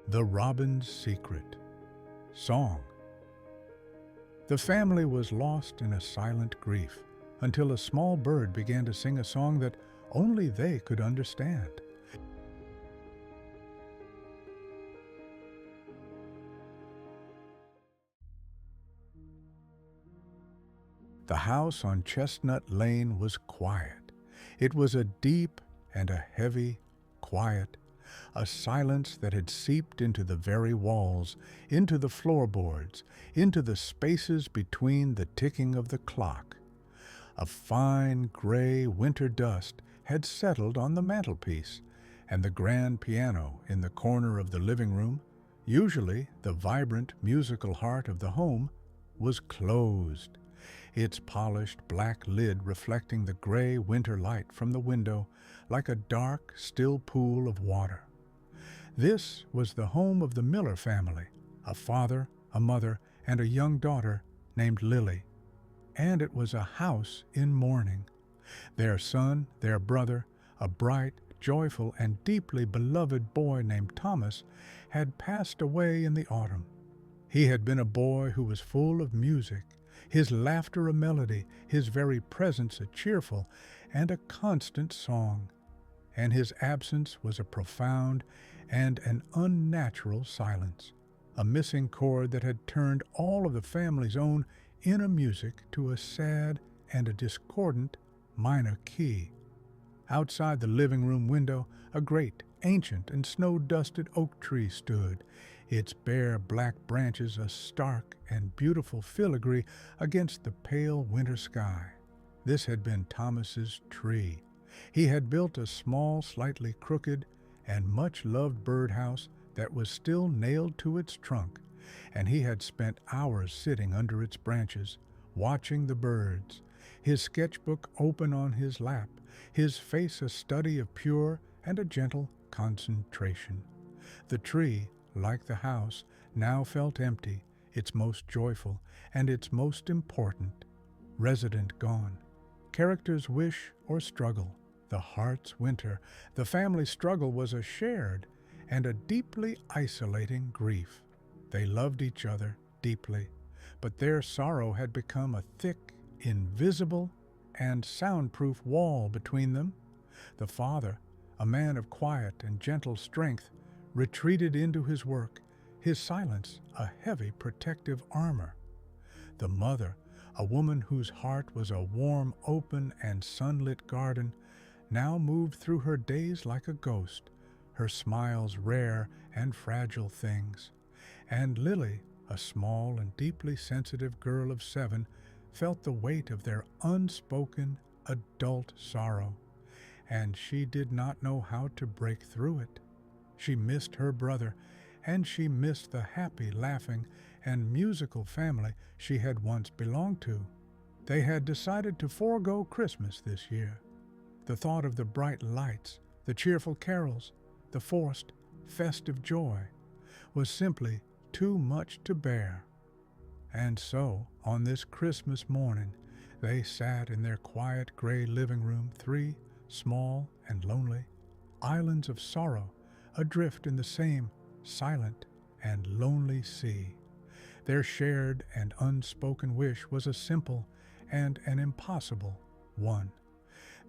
The Robin's Secret. Song. The family was lost in a silent grief until a small bird began to sing a song that only they could understand. The house on Chestnut Lane was quiet. It was a deep and a heavy quiet, a silence that had seeped into the very walls, into the floorboards, into the spaces between the ticking of the clock. A fine gray winter dust had settled on the mantelpiece, and the grand piano in the corner of the living room, usually the vibrant musical heart of the home, was closed, its polished black lid reflecting the gray winter light from the window like a dark, still pool of water. This was the home of the Miller family, a father, a mother, and a young daughter named Lily. And it was a house in mourning. Their son, their brother, a bright, joyful, and deeply beloved boy named Thomas, had passed away in the autumn. He had been a boy who was full of music, his laughter a melody, his very presence a cheerful and a constant song. And his absence was a profound and an unnatural silence, a missing chord that had turned all of the family's own inner music to a sad and a discordant minor key. Outside the living room window, a great, ancient, and snow-dusted oak tree stood, its bare black branches a stark and beautiful filigree against the pale winter sky. This had been Thomas's tree. He had built a small, slightly crooked, and much-loved birdhouse that was still nailed to its trunk, and he had spent hours sitting under its branches, watching the birds, his sketchbook open on his lap, his face a study of pure and a gentle concentration. The tree, like the house, now felt empty, its most joyful and its most important. Resident gone. Characters wish or struggle. The heart's winter, the family struggle was a shared and a deeply isolating grief. They loved each other deeply, but their sorrow had become a thick, invisible, and soundproof wall between them. The father, a man of quiet and gentle strength, retreated into his work, his silence a heavy protective armor. The mother, a woman whose heart was a warm, open, and sunlit garden, now moved through her days like a ghost, her smiles rare and fragile things. And Lily, a small and deeply sensitive girl of 7, felt the weight of their unspoken adult sorrow, and she did not know how to break through it. She missed her brother, and she missed the happy, laughing, and musical family she had once belonged to. They had decided to forego Christmas this year. The thought of the bright lights, the cheerful carols, the forced, festive joy was simply too much to bear. And so, on this Christmas morning, they sat in their quiet gray living room, 3 small and lonely islands of sorrow, adrift in the same silent and lonely sea. Their shared and unspoken wish was a simple and an impossible one.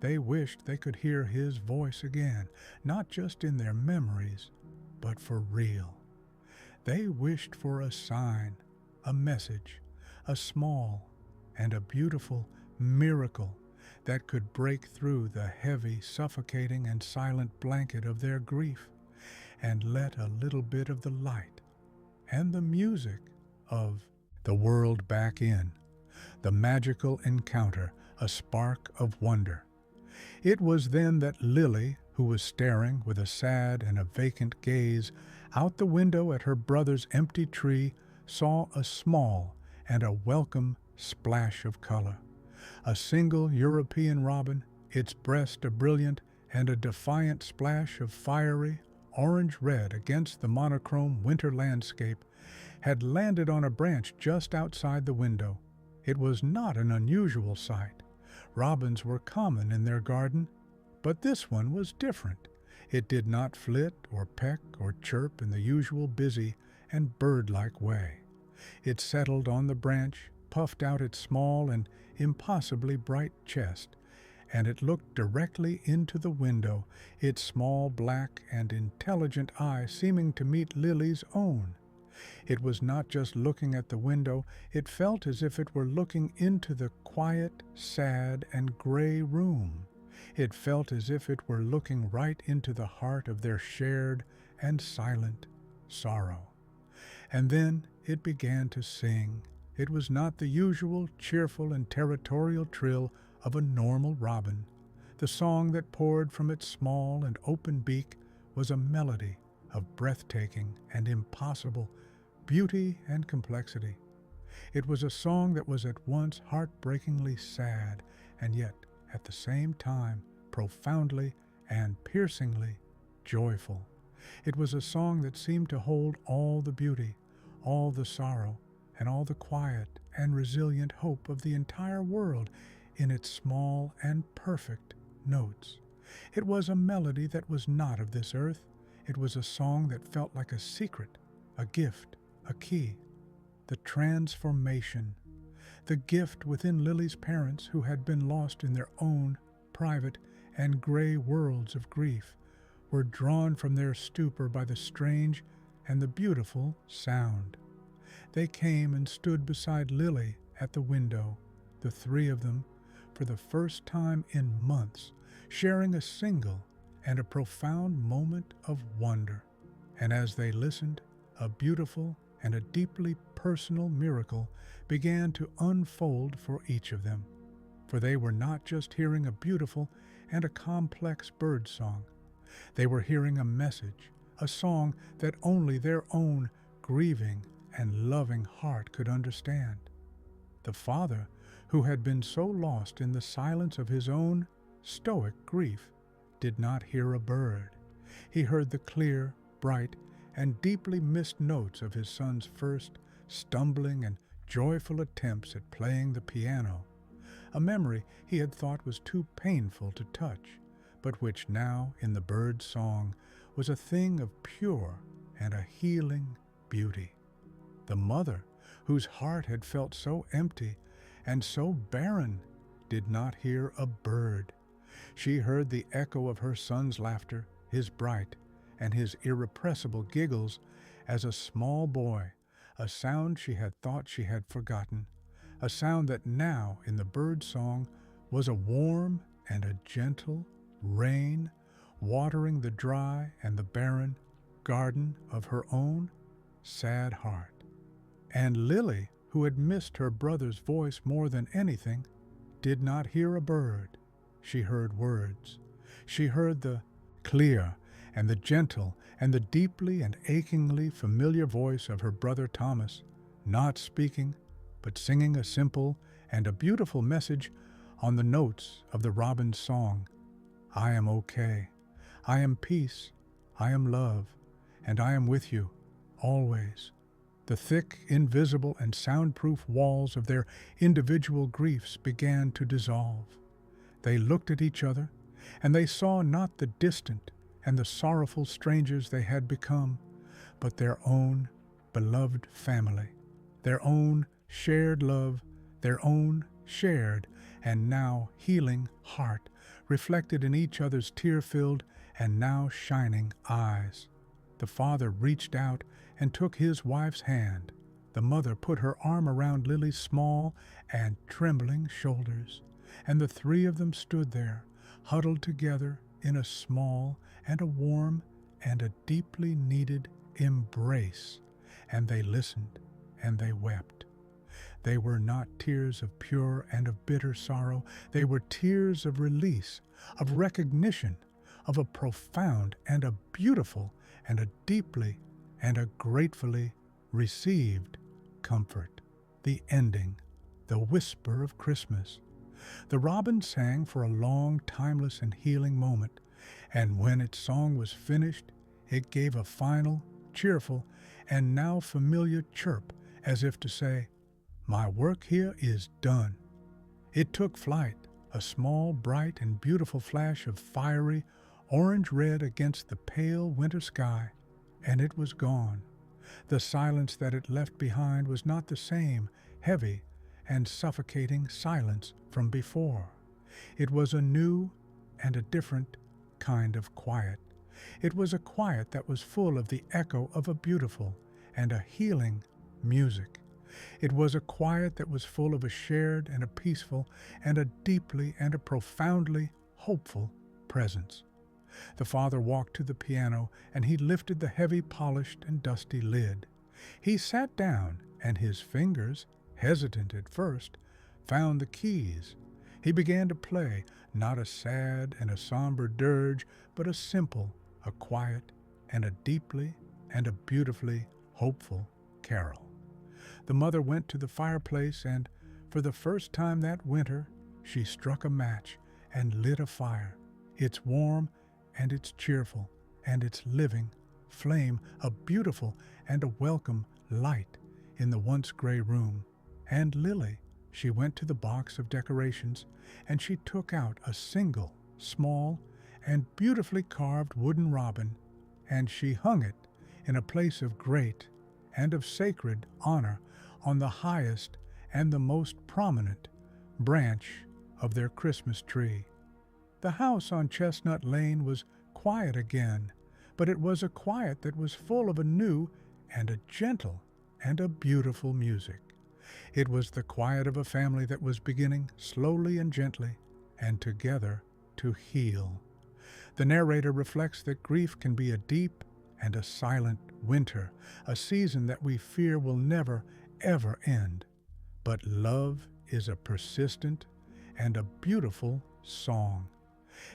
They wished they could hear his voice again, not just in their memories, but for real. They wished for a sign, a message, a small and a beautiful miracle that could break through the heavy, suffocating, and silent blanket of their grief and let a little bit of the light and the music of the world back in, the magical encounter, a spark of wonder. It was then that Lily, who was staring with a sad and a vacant gaze out the window at her brother's empty tree, saw a small and a welcome splash of color. A single European robin, its breast a brilliant and a defiant splash of fiery orange-red against the monochrome winter landscape, had landed on a branch just outside the window. It was not an unusual sight. Robins were common in their garden, but this one was different. It did not flit or peck or chirp in the usual busy and bird-like way. It settled on the branch, puffed out its small and impossibly bright chest, and it looked directly into the window, its small black and intelligent eye seeming to meet Lily's own. It was not just looking at the window, it felt as if it were looking into the quiet, sad, and gray room. It felt as if it were looking right into the heart of their shared and silent sorrow. And then it began to sing. It was not the usual cheerful and territorial trill of a normal robin. The song that poured from its small and open beak was a melody of breathtaking and impossible beauty and complexity. It was a song that was at once heartbreakingly sad and yet, at the same time, profoundly and piercingly joyful. It was a song that seemed to hold all the beauty, all the sorrow, and all the quiet and resilient hope of the entire world in its small and perfect notes. It was a melody that was not of this earth. It was a song that felt like a secret, a gift, a key, the transformation, the gift within Lily's parents who had been lost in their own private and gray worlds of grief, were drawn from their stupor by the strange and the beautiful sound. They came and stood beside Lily at the window, the three of them, for the first time in months, sharing a single and a profound moment of wonder. And as they listened, a beautiful and a deeply personal miracle began to unfold for each of them. For they were not just hearing a beautiful and a complex bird song. They were hearing a message, a song that only their own grieving and loving heart could understand. The father, who had been so lost in the silence of his own stoic grief, did not hear a bird. He heard the clear, bright, and deeply missed notes of his son's first stumbling and joyful attempts at playing the piano, a memory he had thought was too painful to touch, but which now, in the bird's song, was a thing of pure and a healing beauty. The mother, whose heart had felt so empty and so barren, did not hear a bird. She heard the echo of her son's laughter, his bright and his irrepressible giggles, as a small boy, a sound she had thought she had forgotten, a sound that now, in the bird song, was a warm and a gentle rain watering the dry and the barren garden of her own sad heart. And Lily, who had missed her brother's voice more than anything, did not hear a bird. She heard words. She heard the clear and the gentle and the deeply and achingly familiar voice of her brother Thomas, not speaking, but singing a simple and a beautiful message on the notes of the robin's song. I am okay. I am peace. I am love. And I am with you, always. The thick, invisible, and soundproof walls of their individual griefs began to dissolve. They looked at each other, and they saw not the distant and the sorrowful strangers they had become, but their own beloved family, their own shared love, their own shared and now healing heart, reflected in each other's tear-filled and now shining eyes. The father reached out and took his wife's hand. The mother put her arm around Lily's small and trembling shoulders, and the three of them stood there, huddled together in a small and a warm and a deeply needed embrace, and they listened and they wept. They were not tears of pure and of bitter sorrow. They were tears of release, of recognition, of a profound and a beautiful and a deeply and a gratefully received comfort. The ending, the whisper of Christmas. The robin sang for a long, timeless, and healing moment, and when its song was finished, it gave a final, cheerful, and now familiar chirp, as if to say, "My work here is done." It took flight, a small, bright, and beautiful flash of fiery, orange-red against the pale winter sky, and it was gone. The silence that it left behind was not the same heavy and suffocating silence from before. It was a new and a different kind of quiet. It was a quiet that was full of the echo of a beautiful and a healing music. It was a quiet that was full of a shared and a peaceful and a deeply and a profoundly hopeful presence. The father walked to the piano, and he lifted the heavy, polished, and dusty lid. He sat down, and his fingers, hesitant at first, found the keys. He began to play, not a sad and a somber dirge, but a simple, a quiet, and a deeply and a beautifully hopeful carol. The mother went to the fireplace, and, for the first time that winter, she struck a match and lit a fire. It's warm, and it's cheerful, and it's living flame, a beautiful and a welcome light in the once gray room. And Lily, she went to the box of decorations, and she took out a single, small, and beautifully carved wooden robin, and she hung it in a place of great and of sacred honor on the highest and the most prominent branch of their Christmas tree. The house on Chestnut Lane was quiet again, but it was a quiet that was full of a new and a gentle and a beautiful music. It was the quiet of a family that was beginning slowly and gently and together to heal. The narrator reflects that grief can be a deep and a silent winter, a season that we fear will never, ever end. But love is a persistent and a beautiful song.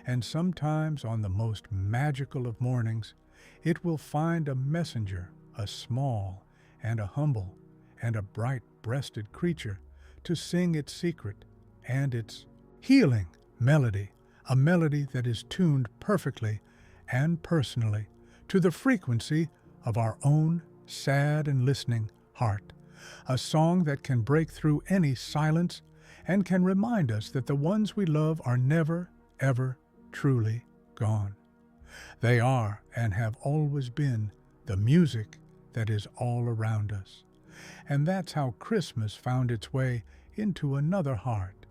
And sometimes on the most magical of mornings, it will find a messenger, a small and a humble and a bright-breasted creature, to sing its secret and its healing melody, a melody that is tuned perfectly and personally to the frequency of our own sad and listening heart, a song that can break through any silence and can remind us that the ones we love are never, ever truly gone. They are and have always been the music that is all around us. And that's how Christmas found its way into another heart,